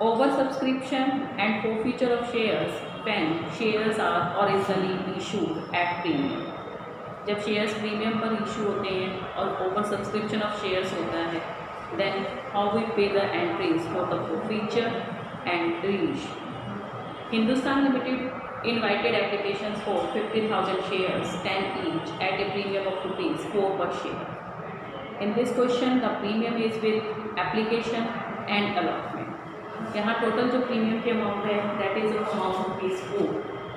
Oversubscription and forfeiture of shares when shares are originally issued at premium. जब shares premium पर issue होते हैं और ओवर सब्सक्रिप्शन ऑफ शेयर्स होता है, देन हाउ वी पे the entries for the forfeiture and reissue. Hindustan Limited invited applications for 50,000 shares, 10 each, at a premium of rupees 4 per share. In this question, the premium is with application and allotment. यहाँ total जो premium की amount है that is amount rupees 4.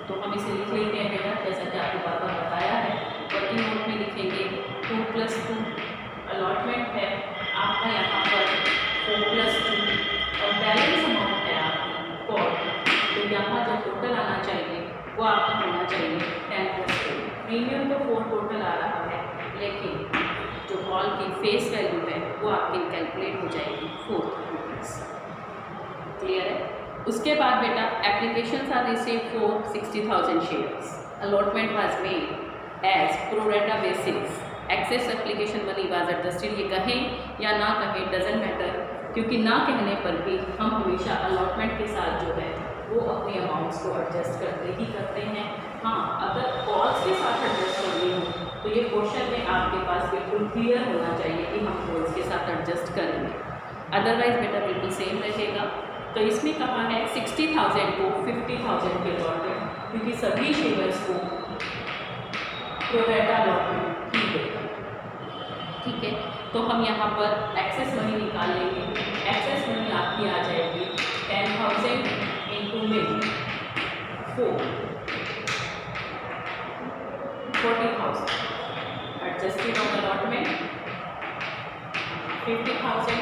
तो हम इसे लिख लेते हैं बेटा, जैसा कि आपको बार बार बताया है. वर्किंग नोट में लिखेंगे 2 + 2. अलॉटमेंट है आपका यहाँ पर 4 + 2 और बैलेंस अमाउंट है आपकी 4. तो यहाँ जो टोटल आना चाहिए वो आपका होना चाहिए 10 + 4. प्रीमियम तो 4 टोटल आ रहा है, लेकिन जो कॉल की फेस वैल्यू है वो आपकी कैलकुलेट हो जाएगी 4 रुपीज़. क्लियर है. उसके बाद बेटा applications are receive for 60,000 shares. Allotment was made as pro rata basis. Excess application money was adjusted. ये कहें या ना कहें डजेंट मैटर, क्योंकि ना कहने पर भी हम हमेशा अलॉटमेंट के साथ जो है वो अपने अमाउंट्स को एडजस्ट करते हैं. हाँ, अगर कॉल्स के साथ एडजस्ट करनी हो तो ये क्वेश्चन में आपके पास बिल्कुल क्लियर होना चाहिए कि हम कॉल्स के साथ एडजस्ट करेंगे. अदरवाइज बेटा बिल्कुल सेम रहेगा. तो इसमें कहा है 60,000 को 50,000 के अलॉटमेंट, क्योंकि सभी शेयर्स को प्रो रेटा अलॉटमेंट की गई. ठीक है, तो हम यहाँ पर एक्सेस मनी निकाल लेंगे. एक्सेस मनी आपकी आ जाएगी 10,000 इंटू में 4 40,000 एडजस्टेड ऑन अलॉटमेंट. 50,000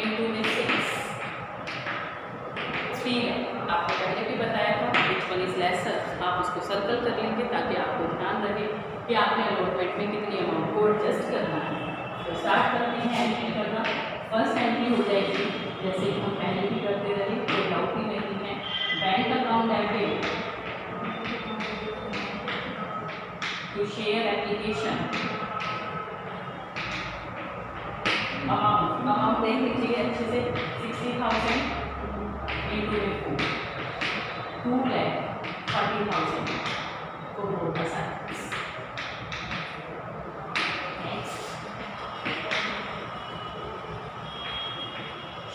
इंटू में 6 3 है. आपको पहले भी बताया था विच वन इज लेसर. आप उसको सर्कल कर लेंगे ताकि आपको ध्यान रहे कि आपने अलॉटमेंट में कितनी अमाउंट को एडजस्ट करना है. तो स्टार्ट करते हैं एंट्री करना. फर्स्ट एंट्री हो जाएगी जैसे हम पहले भी करते रहे, कोई डाउट ही नहीं है. Bank account debit to share application. Amount देख लीजिए अच्छे से. 60,000 इंटू 2,40,000 को बोर्ड का size.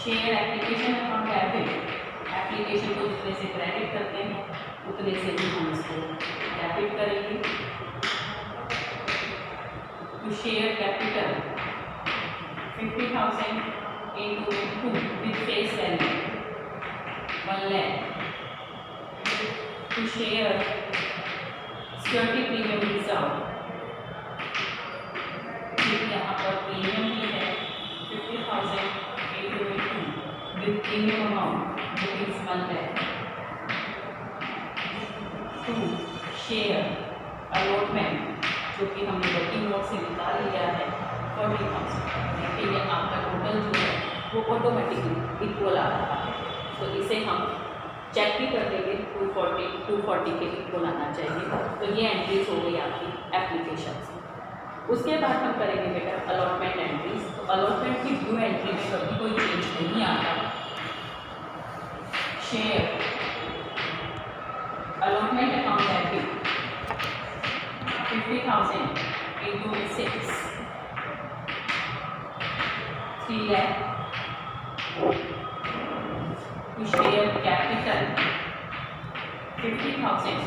Share application account debit. Application को जितने से क्रेडिट करते हैं उतने से भी हम इसको डेबिट करेंगे. To share capital 50,000 into 2 with face value 1 lakh. To share security premium reserve. यहाँ पर प्रीमियम भी है 50,000 into 2 with premium amount rupees 1 lakh. To share allotment जो कि हमने वर्किंग नोट से निकाल लिया है 40,000. देखिए ये आपका टोटल जो है वो ऑटोमेटिकली इक्वल आ रहा है. तो इसे हम चेक भी कर लेंगे. 240 के इक्वल आना चाहिए. तो ये एंट्रीज हो गई आपकी एप्लीकेशन से. उसके बाद हम करेंगे बेटा अलॉटमेंट एंट्रीज. तो अलॉटमेंट की ड्यू एंट्री में कभी कोई चेंज नहीं आता. Share allotment account debit 50,000 into 6 3 lakh. To share capital 50,000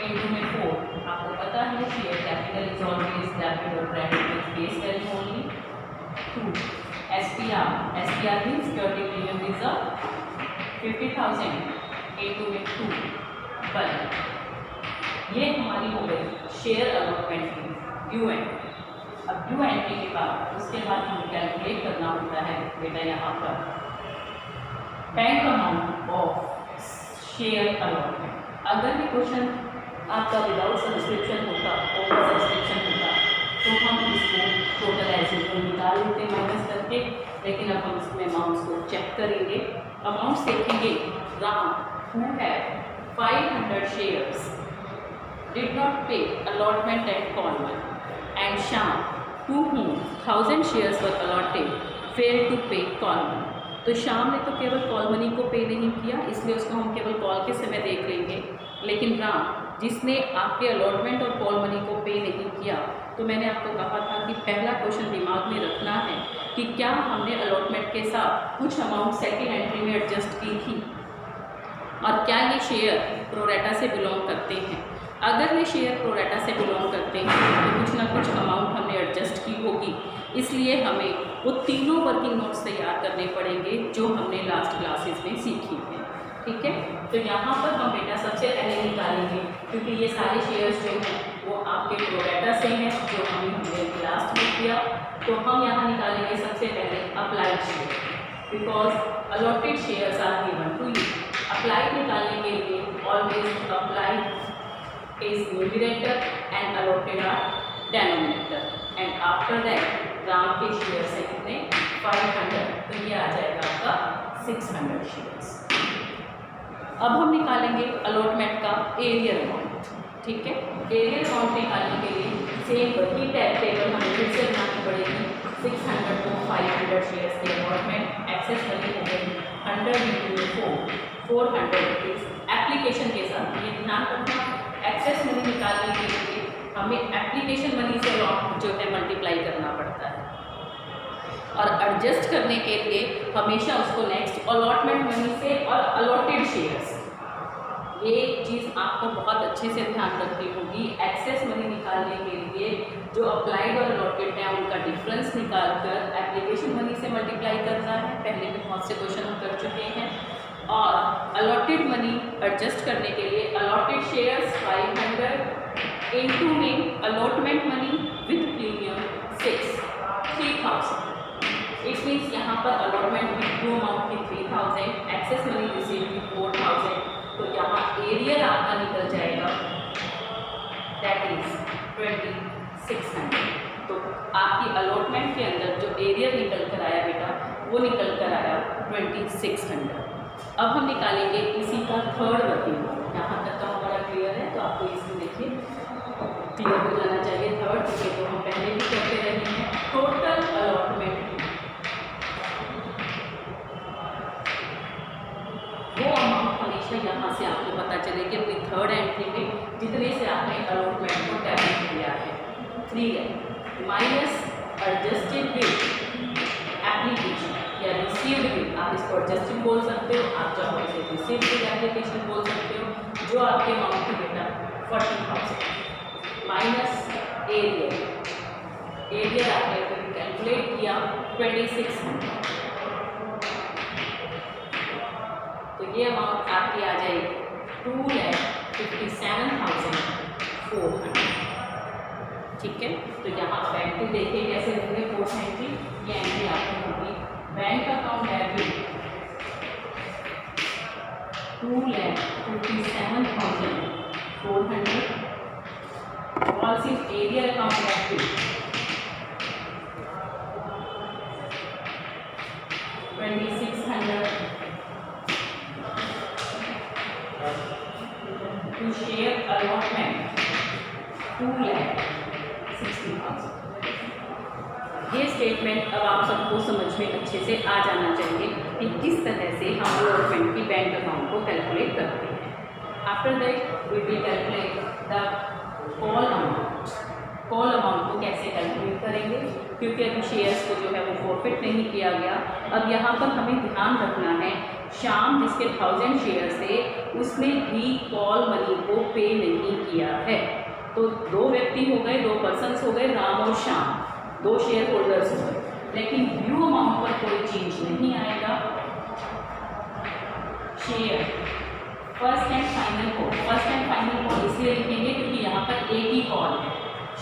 into में 4. आपको पता है share capital is always debit और credit with face value only. 2 SPR. SPR means security premium reserve 50,000 into में 2 1. ये हमारी हो गई शेयर अलॉटमेंट की ड्यू एंट्री. अब ड्यू एंट्री के बाद उसके बाद हमें कैलकुलेट करना होता है बेटा यहाँ पर bank amount of share allotment. अगर भी क्वेश्चन आपका विदाउट सब्सक्रिप्शन होता, ओवर सब्सक्रिप्शन होता, तो हम इसको टोटल ऐसे को निकाल लेते माइनस करके. लेकिन अब हम इसमें अमाउंट्स को चेक करेंगे. अमाउंट्स देखेंगे. Ram who have 500 shares did not pay allotment at call 1, and Shyam, to whom 1,000 shares were allotted, failed to pay call 1. तो श्याम ने तो केवल कॉल मनी को पे नहीं किया, इसलिए उसको हम केवल कॉल के समय देख लेंगे। लेकिन राम, जिसने आपके अलॉटमेंट और कॉल मनी को पे नहीं किया, तो मैंने आपको कहा था कि पहला क्वेश्चन दिमाग में रखना है कि क्या हमने अलॉटमेंट के साथ कुछ अमाउंट सेकेंड एंट्री में एडजस्ट की थी, और क्या ये शेयर प्रोरेटा से बिलोंग करते हैं। अगर ये शेयर प्रोरेटा से बिलोंग करते हैं तो कुछ ना कुछ अमाउंट हमने एडजस्ट की होगी, इसलिए हमें वो तीनों वर्किंग नोट्स तैयार करने पड़ेंगे जो हमने लास्ट क्लासेस में सीखी हैं। ठीक है, तो यहाँ पर हम बेटा सबसे पहले निकालेंगे, क्योंकि ये सारे शेयर्स जो हैं वो आपके प्रोरेटा से हैं जो हमने लास्ट में किया। तो हम यहाँ निकालेंगे सबसे पहले applied share, because allotted shares are given to you. Applied निकालने के लिए always applied is numerator and allotted are denominator, and after that Ram के शेयर से कितने 500, तो ये आ जाएगा आपका 600 शेयर्स। अब हम निकालेंगे अलॉटमेंट का एरियर अमाउंट। ठीक है, एरियर अमाउंट निकालने के लिए सेम वही टेबल हमें फिर से बनानी पड़ेगी। 600 को 500 शेयर्स के अलॉटमेंट, एक्सेस मनी हो गई 100 into 4, 400 रुपीज़। एप्लीकेशन के साथ ये ध्यान रखना, एक्सेस मनी निकालने के लिए हमें एप्लीकेशन मनी से अलॉट जो है मल्टीप्लाई करना पड़ता है, और एडजस्ट करने के लिए हमेशा उसको नेक्स्ट अलॉटमेंट मनी से और अलॉटेड शेयर्स, ये चीज़ आपको बहुत अच्छे से ध्यान रखनी होगी। एक्सेस मनी निकालने के लिए जो अप्लाइड और अलॉटेड है उनका डिफरेंस निकाल कर एप्लीकेशन मनी से मल्टीप्लाई करना है, पहले भी बहुत से क्वेश्चन हम कर चुके हैं। और अलॉटेड मनी एडजस्ट करने के लिए अलॉटेड शेयर्स 500 इंटू में allotment money with premium 3000। It means यहाँ पर अलॉटमेंट की ड्यू अमाउंट की 3000, एक्सेस मनी रिसीव की 4000, तो यहाँ एरियर आपका निकल जाएगा दैट इज 2600। तो आपकी अलॉटमेंट के अंदर जो एरियर निकल कर आया बेटा वो निकल कर आया 2600। अब हम निकालेंगे इसी का थर्ड वर्किंग नोट। यहाँ तक का हमारा क्लियर है, तो आपको इसमें देखिए क्लियर हो जाना चाहिए थर्ड, क्योंकि तो हम पहले भी करते रहे हैं। टोटल अलॉटमेंट वो अमाउंट हमेशा यहाँ से आपको पता चले कि अपनी थर्ड एंट्री में जितने से आपने अलॉटमेंट को डेबिट किया है 3 है माइनस एडजस्टेड विद एप्लीकेशन या रिसीव्ड विद, आप इसको एडजस्टेड बोल सकते हो, आप चाहो इसे रिसीव्ड विद एप्लीकेशन बोल सकते हो, जो आपके अमाउंट की बेटा 40,000 माइनस एरियर। एरियर आपने कैलकुलेट किया 2600, तो ये अमाउंट आपकी आ जाएगी 2,57,400। ठीक है, तो यहाँ आप एंट्री देखिए कैसे होंगे। फोर्थ एंट्री, ये एंट्री आपकी होगी बैंक अकाउंट डेबिट 2,57,400, और सिर्फ arrear account debit 2600 to share allotment 2,60,000। ये स्टेटमेंट अब आप सबको समझ में अच्छे से आ जाना चाहिए कि किस तरह से हम अलॉटमेंट की बैंक अकाउंट को कैलकुलेट करते हैं। After that we will calculate the call amount. Call amount को कैसे कैलकुलेट करेंगे, क्योंकि अभी शेयर्स को जो है वो फॉरफिट नहीं किया गया। अब यहाँ पर हमें ध्यान रखना है, श्याम जिसके 1000 शेयर्स थे उसने भी कॉल मनी को पे नहीं किया है। तो 2 व्यक्ति हो गए, 2 पर्सन्स हो गए, राम और श्याम, 2 शेयर होल्डर्स हो गए, लेकिन ड्यू अमाउंट पर कोई चेंज नहीं आएगा। Share first and final call, first and final call इसलिए लिखेंगे क्योंकि यहाँ पर एक ही कॉल है।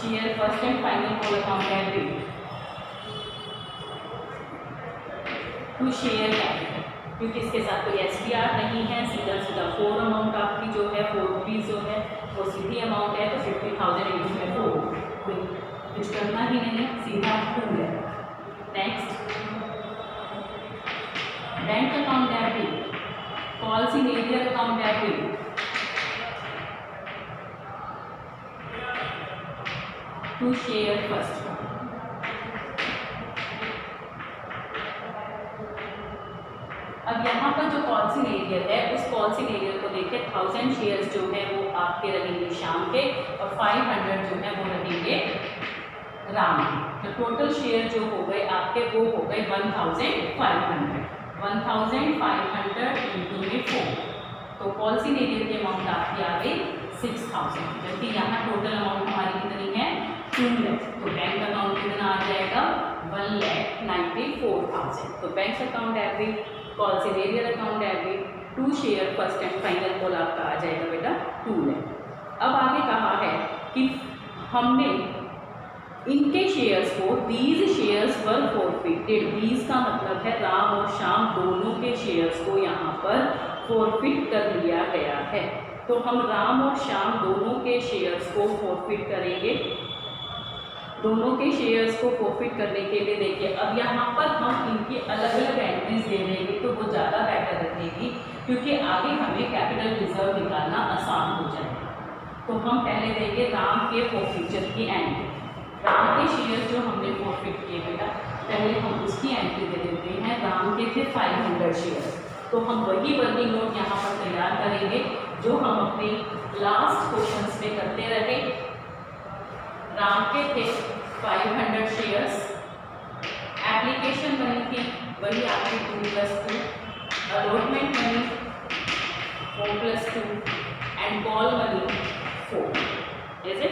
Share first and final call account debit to share capital, क्योंकि इसके साथ कोई SPR नहीं है, सीधा 4 अमाउंट आपकी जो है 4 रुपीज़ जो है वो सीधी अमाउंट है, तो 50,000 इंटू में 4, कुछ करना ही नहीं, सीधा 2 है। Next bank account debit, calls in arrear account debit to share first अब यहाँ पर जो कॉल्सिंग एरियर है उस कॉल्सिंग एरियर को देखें, 1000 शेयर्स जो है वो आपके रहेंगे शाम के और 500 जो है वो रहेंगे राम के। तो टोटल शेयर जो हो गए आपके वो हो गए 1500 इंटू में 4। तो कॉल्सिंग एरियर की अमाउंट आपकी आ गई 6000, जबकि यहाँ टोटल अमाउंट हमारी कितनी है 2 लाख। तो बैंक अकाउंट कितना आ जाएगा 1,94,000। तो bank account average, calls in arrear account average, 2 share first and final call आपका आ जाएगा बेटा 2 लाख। अब आगे कहा है कि हमने इनके शेयर्स को, these shares were forfeited, these का मतलब है राम और श्याम दोनों के शेयर्स को यहाँ पर फॉरफिट कर लिया गया है। तो हम राम और श्याम दोनों के शेयर्स को फॉरफिट करेंगे। दोनों के शेयर्स को फॉरफिट करने के लिए देखिए, अब यहाँ पर हम इनकी अलग अलग एंट्रीज दे देंगे तो वो ज़्यादा बेटर रहेगी, क्योंकि आगे हमें कैपिटल रिजर्व निकालना आसान हो जाएगा। तो हम पहले देंगे राम के फॉरफिचर की एंट्री। राम के शेयर जो हमने फॉरफिट किए बेटा, पहले हम उसकी एंट्री दे देते हैं। राम के थे 500 शेयर, तो हम वही वर्किंग नोट यहाँ पर तैयार करेंगे जो हम अपने लास्ट क्वेश्चंस में करते रहे। राम के थे 500 शेयर्स, एप्लीकेशन मनी थी वही आपकी 2+2, allotment money 4+2 and call money 4। जैसे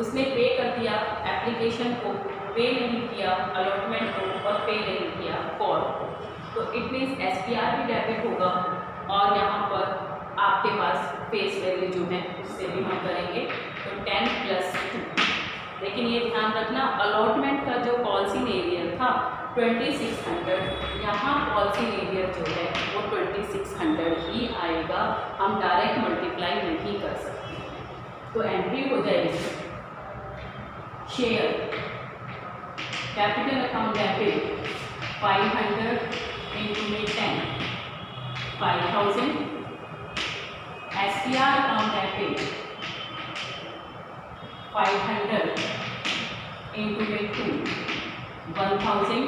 उसने पे कर दिया एप्लीकेशन को, पे नहीं किया अलॉटमेंट को और पे नहीं किया कॉल को, तो इट मीन्स SPR भी डेबिट होगा और यहाँ पर आपके पास फेस वैल्यू जो है उससे भी हम करेंगे। तो 10+2। लेकिन ये ध्यान रखना, अलॉटमेंट का जो कॉल्सिंग एरियर था 2600, यहाँ कॉल्सिंग एरियर जो है वो 2600 ही आएगा, हम डायरेक्ट मल्टीप्लाई नहीं कर सकते। तो एंट्री हो जाएगी share capital account debit 500 into में 10 5000, SPR अकाउंट डेबिट 500 इंटू में 2 1000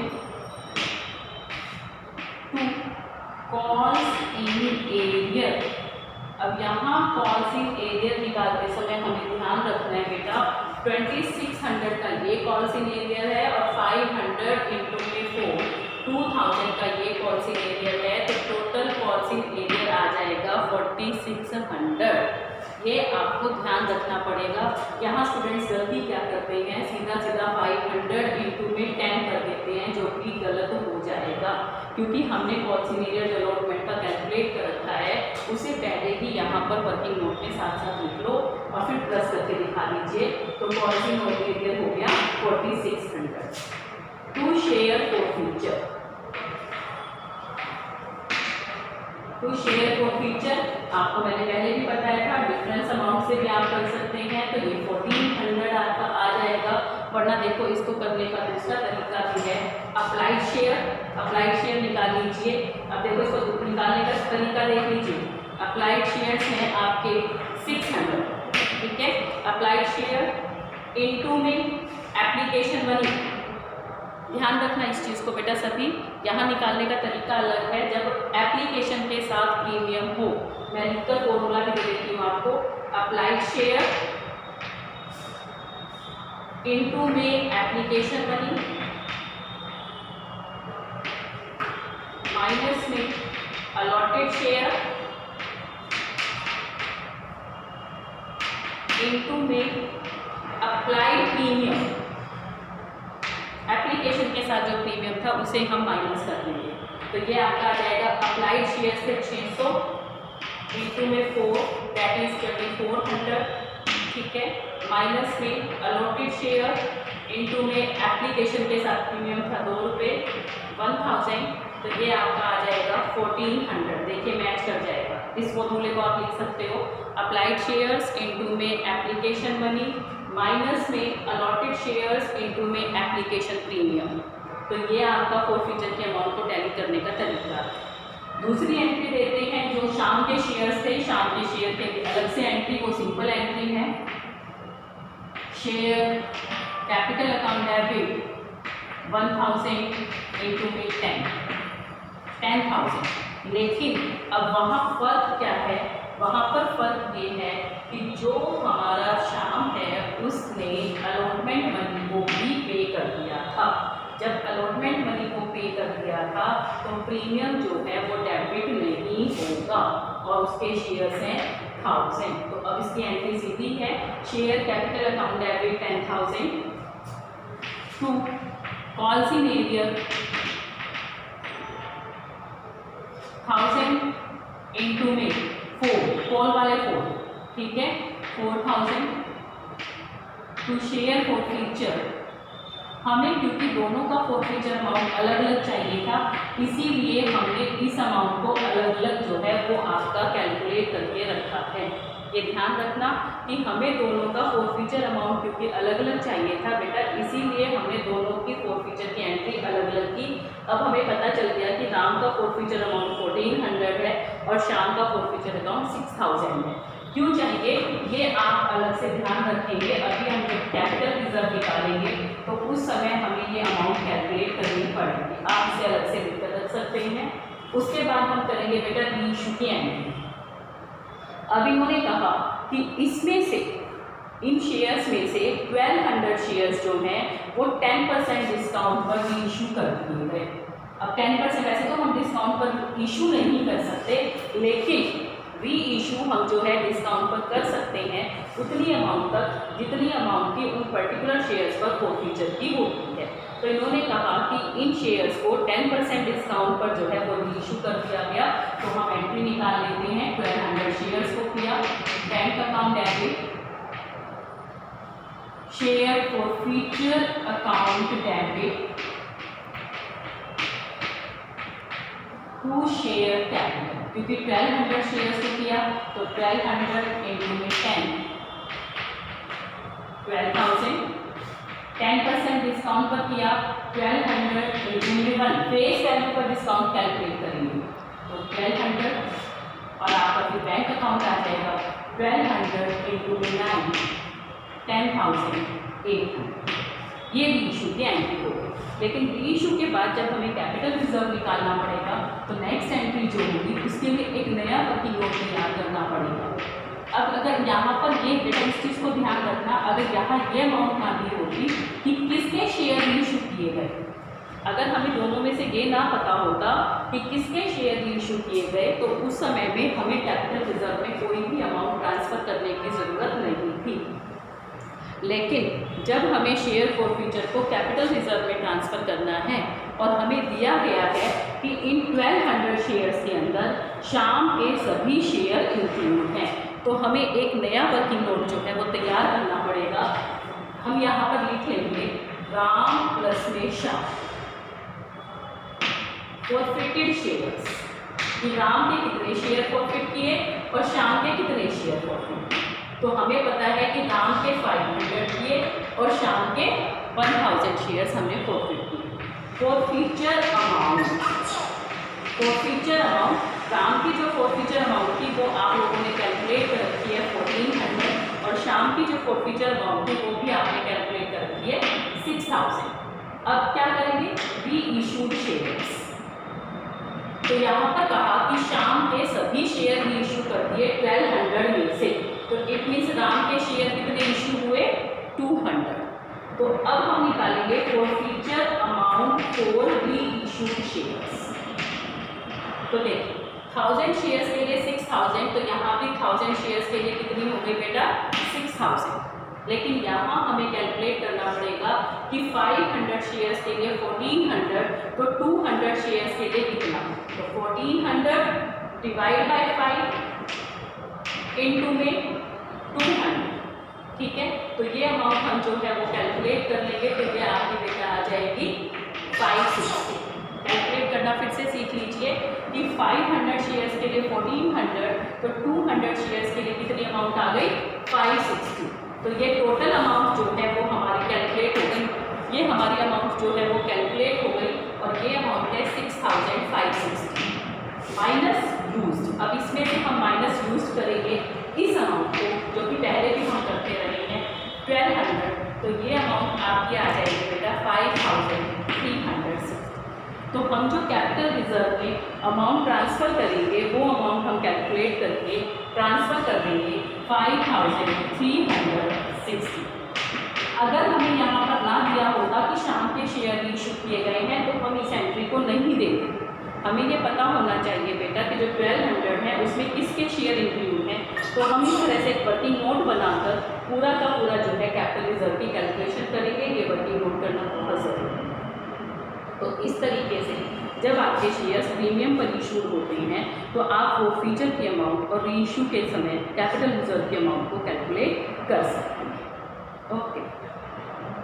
टू कॉल्स इन एरियर। अब यहाँ कॉल्स इन एरियर निकालते समय हमें ध्यान रखना है बेटा, 2600 का ये कॉल्स इन एरियर है और 500 इंटू में 4 2000 का ये कॉल्स इन एरियर है, तो टोटल कॉल्स इन एरियर आ जाएगा 4600। ये आपको ध्यान रखना पड़ेगा। यहाँ स्टूडेंट्स गलती क्या करते हैं, सीधा सीधा 500 इंटू में 10 कर देते हैं, जो कि गलत हो जाएगा, क्योंकि हमने कॉल्स इन एरियर डेवलपमेंट का कैलकुलेट कर रखा है। उसे पहले ही यहाँ पर वर्किंग नोट में साथ साथ लिख लो और फिर प्लस करके दिखा लीजिए। तो कॉल्स इन एरियर हो गया 4600। To share forfeiture, to share forfeiture आपको मैंने पहले भी बताया था, डिफरेंस अमाउंट से भी आप कर सकते हैं। तो ये 1400 आपका आ जाएगा, वरना देखो इसको करने का दूसरा तरीका भी है, अप्लाइड शेयर। अप्लाइड शेयर निकाल लीजिए। अब देखो इसको निकालने का तरीका देख लीजिए। अप्लाइड शेयर्स हैं आपके 600, ठीक है। अप्लाइड शेयर इनटू में एप्लीकेशन मनी, ध्यान रखना इस चीज़ को बेटा सभी, यहाँ निकालने का तरीका अलग है जब एप्लीकेशन के साथ प्रीमियम हो। मैं लिखकर फॉर्मूला भी दे देती हूँ आपको, अप्लाइड शेयर इनटू में एप्लीकेशन मनी माइनस में अलॉटेड शेयर इनटू में अप्लाइड प्रीमियम। एप्लीकेशन के साथ जो प्रीमियम था उसे हम माइनस कर देंगे, तो ये आपका आ जाएगा अप्लाइड शेयर से 600 इंटू में 4 दैट इज 2400, ठीक है, माइनस में अलॉटेड शेयर इनटू में एप्लीकेशन के साथ प्रीमियम था 2 रुपये 1000, तो ये आपका आ जाएगा 1400। देखिए मैच कर जाएगा। इस फॉर्मूले को आप लिख सकते हो, अप्लाइड शेयर्स इनटू में एप्लीकेशन मनी माइनस में अलॉटेड शेयर्स इनटू में एप्लीकेशन प्रीमियम। तो ये आपका फॉरफिचर के अमाउंट को टैली करने का तरीका है। दूसरी एंट्री देते हैं जो शाम के शेयर्स थे, शाम के शेयर के अलग से एंट्री, वो सिंपल एंट्री है, share capital account debit 1000 into में 10 10,000। लेकिन अब वहाँ फर्क क्या है, वहाँ पर फर्क ये है कि जो हमारा श्याम है उसने अलॉटमेंट मनी को भी पे कर दिया था। जब अलॉटमेंट मनी को पे कर दिया था तो प्रीमियम जो है वो डेबिट नहीं होगा और उसके शेयर्स हैं 1000। तो अब इसकी एंट्री सीधी है, share capital account debit 10,000 to call सिनेरियर 1000 इंटू में 4 कॉल वाले 4, ठीक है, 4000 टू शेयर फॉर फ्यूचर। हमें क्योंकि दोनों का फॉरफीचर अमाउंट अलग अलग चाहिए था, इसीलिए हमने इस अमाउंट को अलग अलग जो है वो आपका कैलकुलेट करके रखा है। ये ध्यान रखना कि हमें दोनों का फॉरफीचर अमाउंट क्योंकि अलग अलग चाहिए था बेटा, इसीलिए हमने दोनों की फॉरफीचर की एंट्री अलग अलग की। अब हमें पता चल गया कि राम का फॉरफीचर अमाउंट 1400 है और श्याम का फॉरफीचर अकाउंट 6000 है। क्यों चाहिए ये आप अलग से ध्यान रखेंगे। अभी हम जब कैपिटल रिजर्व निकालेंगे तो उस समय हमें ये अमाउंट कैलकुलेट करनी पड़ेगी। आप इसे अलग से लिख कर रख सकते हैं। उसके बाद हम करेंगे बेटा रीइशू की एंट्री। अब इन्होंने कहा कि इसमें से इन शेयर्स में से 1200 शेयर्स जो हैं वो 10% डिस्काउंट पर रीइशू कर दिए गए। अब 10% वैसे तो हम डिस्काउंट पर इशू नहीं कर सकते, लेकिन री इशू हम जो है डिस्काउंट पर कर सकते हैं उतनी अमाउंट तक जितनी अमाउंट की उन पर्टिकुलर शेयर्स पर फॉरफीचर की होती है। तो इन्होंने कहा कि इन शेयर्स को 10% डिस्काउंट पर जो है वो री इशू कर दिया गया। तो हम एंट्री निकाल लेते हैं। 1200 शेयर्स को किया, bank account debit, share forfeiture account debit to share capital, क्योंकि 1200 शेयर्स को किया तो 1200 इंटू में 10 12,000, 10% डिस्काउंट पर किया 1200 इंटू में 1 फेस वैल्यू पर डिस्काउंट कैलकुलेट करेंगे तो 1200 और आपका फिर बैंक अकाउंट आ जाएगा 1200 इंटू में 9 10,800। ये रीइशू की एंट्री होगी। लेकिन रीइशू के बाद जब हमें कैपिटल रिजर्व निकालना पड़ेगा तो नेक्स्ट एंट्री जो होगी उसके लिए एक नया वर्किंग नोट तैयार करना पड़ेगा। अब अगर यहाँ पर ये बेटा इस चीज़ को ध्यान रखना, अगर यहाँ ये अमाउंट ना दी होती कि किसके शेयर रीइशू किए गए, अगर हमें दोनों में से ये ना पता होता कि किसके शेयर रीइशू किए गए तो उस समय में हमें कैपिटल रिजर्व में कोई भी अमाउंट ट्रांसफ़र करने की ज़रूरत नहीं थी। लेकिन जब हमें शेयर फॉरफीचर को कैपिटल रिजर्व में ट्रांसफ़र करना है और हमें दिया गया है कि इन 1200 शेयर्स के अंदर श्याम के सभी शेयर इंक्लूड हैं, तो हमें एक नया वर्किंग नोट जो है वो तैयार करना पड़ेगा। हम यहाँ पर लिख लेंगे राम प्लस में श्याम फॉरफिटेड शेयर्स, कि राम के कितने शेयर फॉरफिट किए और श्याम के कितने शेयर फॉरफिट किए। तो हमें पता है कि राम के 500 किए और श्याम के 1000 शेयर्स हमने फॉरफिट किए। फॉरफीचर अमाउंट राम की जो फॉरफीचर अमाउंट थी वो आप लोगों ने कैलकुलेट कर रखी है 1400 और श्याम की जो फॉरफीचर अमाउंट थी वो भी आपने कैलकुलेट कर रखी है 6000। अब क्या करेंगे, री इशूड शेयर्स। तो यहाँ पर कहा कि श्याम के सभी शेयर री इशू कर दिए 1200 में से, तो इट मीन्स राम के शेयर कितने इशू हुए 200। तो अब हम निकालेंगे फॉरफीचर अमाउंट फॉर री इशूड शेयर्स। तो देखिए 1000 शेयर्स के लिए 6000, तो यहाँ भी 1000 शेयर्स के लिए कितनी हो गई बेटा 6000। लेकिन यहाँ हमें कैलकुलेट करना पड़ेगा कि 500 शेयर्स के लिए 1400, तो 200 शेयर्स के लिए कितना, तो 1400 डिवाइड बाय 5 इंटू में 200, ठीक है। तो ये अमाउंट हम जो है वो कैलकुलेट कर लेंगे, तो ये आपकी बेटा आ जाएगी 560। कैलकुलेट करना फिर से सीख लीजिए कि 500 शेयर्स के लिए 1400, तो 200 शेयर्स के लिए कितनी अमाउंट आ गई 560। तो ये टोटल अमाउंट जो है वो हमारी कैलकुलेट हो गई, ये हमारी अमाउंट जो है वो कैलकुलेट हो गई और ये अमाउंट है 6560 माइनस यूज्ड। अब इसमें से हम माइनस यूज्ड करेंगे इस अमाउंट को जो कि पहले भी हम करते रहे हैं 1200, तो ये अमाउंट आपकी आ जाएगी बेटा 5360। तो हम जो कैपिटल कैपिटल रिजर्व में अमाउंट ट्रांसफ़र करेंगे वो अमाउंट हम कैलकुलेट करके ट्रांसफ़र कर देंगे 5360। अगर हमें यहाँ पर ना दिया होता कि शाम के शेयर इशू किए गए हैं तो हम इस एंट्री को नहीं देते। हमें ये पता होना चाहिए बेटा कि जो 1200 है उसमें किसके शेयर इंक्लूड हैं, तो हम इस तरह से एक वर्किंग नोट बनाकर पूरा का पूरा जो है कैपिटल रिजर्व की कैलकुलेशन करेंगे। ये वर्किंग नोट करना बहुत ज़रूरी है। तो इस तरीके से जब आपके शेयर्स प्रीमियम पर इशू होते हैं तो आप वो फीचर की अमाउंट और री इशू के समय कैपिटल रिजर्व की अमाउंट को कैलकुलेट कर सकते हैं। ओके।